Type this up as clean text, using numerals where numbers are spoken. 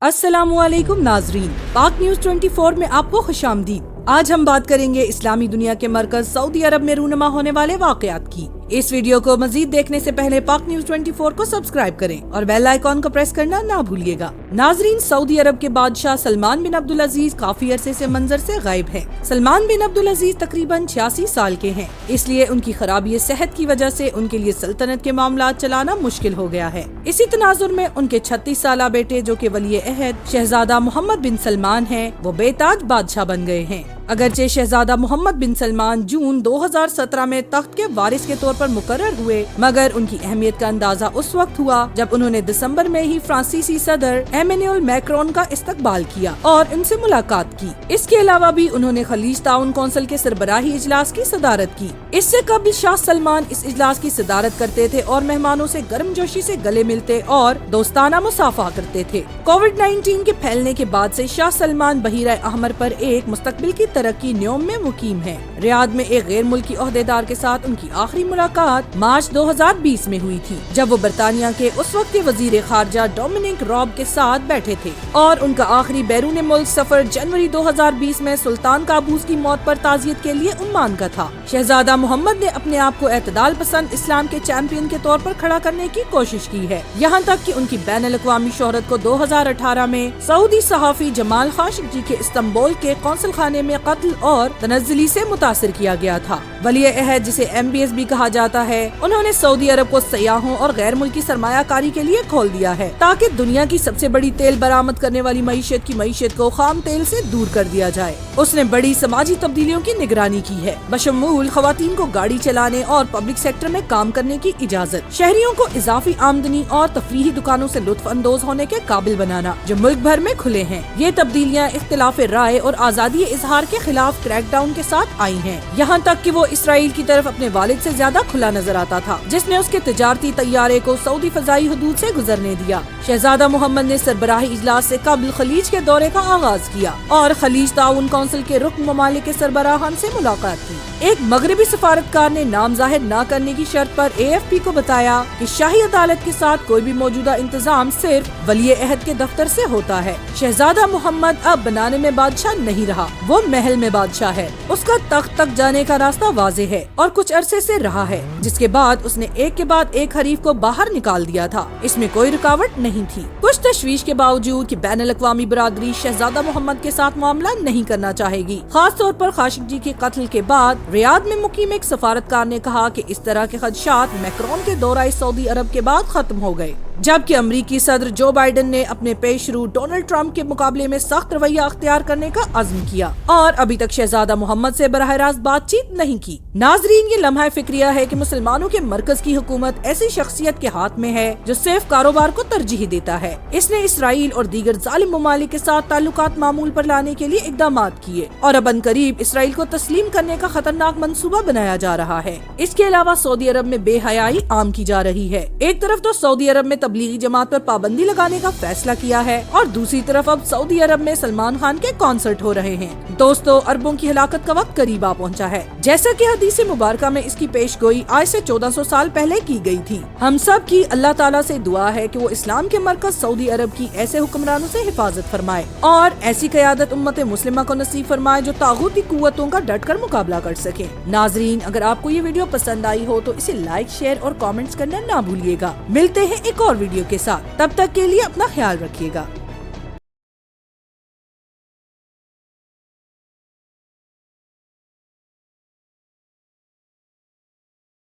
अस्सलामुअलैकुम नाजरीन, पाक न्यूज 24 में आपको खुशामदीद। आज हम बात करेंगे इस्लामी दुनिया के मरकज सऊदी अरब में रूनुमा होने वाले वाकयात की। इस वीडियो को मजीद देखने से पहले पाक न्यूज 24 को सब्सक्राइब करें और बेल आइकॉन को प्रेस करना ना भूलिएगा। नाजरीन, सऊदी अरब के बादशाह सलमान बिन अब्दुल अजीज काफी अरसे से मंजर से गायब हैं। सलमान बिन अब्दुल अजीज तकरीबन 86 साल के हैं, इसलिए उनकी खराबी सेहत की वजह से उनके लिए सल्तनत के मामला चलाना मुश्किल हो गया है। इसी तनाजुर में उनके 36 साला बेटे जो कि वली अहद शहजादा मोहम्मद बिन सलमान हैं, वो बेताज बादशाह बन गए हैं। अगरचे शहजादा मोहम्मद बिन सलमान जून 2017 में तख्त के वारिस के तौर पर मुकर्रर हुए, मगर उनकी अहमियत का अंदाजा उस वक्त हुआ जब उन्होंने दिसंबर में ही फ्रांसीसी सदर एमेनुअल मैक्रोन का इस्तकबाल किया और उनसे मुलाकात की। इसके अलावा भी उन्होंने खलीज ताउन कौंसिल के सरबराही इजलास की सदारत की। इससे कबल शाह सलमान इस इजलास की सदारत करते थे और मेहमानों से गर्मजोशी से गले मिलते और दोस्ताना मुसाफा करते थे। कोविड-19 के फैलने के बाद से शाह सलमान बहीरा अहमर पर एक मुस्तकबिल की तरक्की न्योम में मुकीम है। रियाद में एक गैर मुल्की ओहदेदार के साथ उनकी आखिरी मुलाकात मार्च 2020 में हुई थी, जब वो बरतानिया के उस वक्त के वजीर खारजा डोमिनिक रॉब के साथ बैठे थे और उनका आखिरी बैरून मुल्क सफर जनवरी 2020 में सुल्तान काबूस की मौत पर ताजियत के लिए उम्मान का था। शहजादा मोहम्मद ने अपने आप को एतदाल पसंद इस्लाम के चैंपियन के तौर पर खड़ा करने की कोशिश की है, यहाँ तक कि उनकी बैनुल अक़वामी शोहरत को 2018 में सऊदी सहाफी जमाल खाशोगी के इस्तांबुल के कौंसिल खाने में कत्ल और तनज़्ज़ुली से मुतासिर किया गया था। वली अहद, जिसे MBS भी कहा जाता है, उन्होंने सऊदी अरब को सयाहों और गैर मुल्की सरमायाकारी के लिए खोल दिया है ताकि दुनिया की सबसे बड़ी तेल बरामद करने वाली मईशत की मईशत को खाम तेल से दूर कर दिया जाए। उसने बड़ी समाजी तब्दीलियों की निगरानी की है, बशमूल खवातीन को गाड़ी चलाने और पब्लिक सेक्टर में काम करने की इजाजत, शहरियों को इजाफी आमदनी और तफरीही दुकानों से लुत्फ अंदोज होने के काबिल बनाना, जो मुल्क भर में खुले हैं। ये तब्दीलियाँ इख्तिलाफ राय और आजादी इजहार के खिलाफ क्रैकडाउन के साथ आई हैं। यहाँ तक कि वो इसराइल की तरफ अपने वालिद से ज्यादा खुला नजर आता था, जिसने उसके तिजारती तैयारे को सऊदी फजाई हुदूद से गुजरने दिया। शहजादा मोहम्मद ने सरबराही इजलास से कबल खलीज के दौरे का आगाज किया और खलीज ताउन कौंसिल के रुकन ममालिक के सरबराहान से मुलाकात की। एक मगरबी सफारतकार ने नाम जाहिर न करने की शर्त पर AFP को बताया कि शाही अदालत के साथ कोई भी मौजूदा इंतजाम सिर्फ वली अहद के दफ्तर से होता है। शहजादा मोहम्मद अब बनाने में बादशाह नहीं रहा, वो महल में बादशाह है। उसका तख्त तक जाने का रास्ता वाज़ेह है और कुछ अरसे से रहा है, जिसके बाद उसने एक के बाद एक हरीफ को बाहर निकाल दिया था। इसमें कोई रुकावट नहीं थी। कुछ तशवीश के बावजूद कि बैनुल अक़वामी बरादरी शहजादा मोहम्मद के साथ मामला नहीं करना चाहेगी। खास तौर पर खाशोगी के कत्ल के बाद रियाद में मुकीम एक सफारतकार ने कहा कि इस तरह के खदशात मैक्रोन के दौरा सऊदी अरब के बाद खत्म हो गए, जबकि अमरीकी सदर जो बाइडेन ने अपने पेशरू डोनाल्ड ट्रंप के मुकाबले में सख्त रवैया अख्तियार करने का अज़्म किया और अभी तक शहजादा मोहम्मद से बराह रास्त बातचीत नहीं की। नाजरीन, ये लम्हा फिक्रिया है कि मुसलमानों के मरकज की हुकूमत ऐसी शख्सियत के हाथ में है जो सिर्फ कारोबार को तरजीह देता है। इसने इसराइल और दीगर जालिम ममालिक के साथ ताल्लुकात मामूल पर लाने के लिए इक़दाम किए और अब अनकरीब इसराइल को तस्लीम करने का खतरनाक मंसूबा बनाया जा रहा है। इसके अलावा सऊदी अरब में बेहयाई आम की जा रही है। एक तरफ तो सऊदी अरब में तबलीगी जमात पर पाबंदी लगाने का फैसला किया है और दूसरी तरफ अब सऊदी अरब में सलमान खान के कॉन्सर्ट हो रहे हैं। दोस्तों, अरबों की हलाकत का वक्त करीब आ पहुंचा है। जैसा कि हदीस मुबारका में इसकी पेशगोई आज से 1400 साल पहले की गई थी। हम सब की अल्लाह ताला से दुआ है कि वो इस्लाम के मरकज सऊदी अरब की ऐसे हुक्मरानों से हिफाजत फरमाए और ऐसी क़यादत उम्मत मुस्लिमा को नसीब फरमाए जो तागूती कुव्वतों का डट कर मुकाबला कर सके। नाजरीन, अगर आपको ये वीडियो पसंद आई हो तो इसे लाइक, शेयर और कमेंट्स करना ना भूलिएगा। मिलते हैं एक और वीडियो के साथ, तब तक के लिए अपना ख्याल रखिएगा।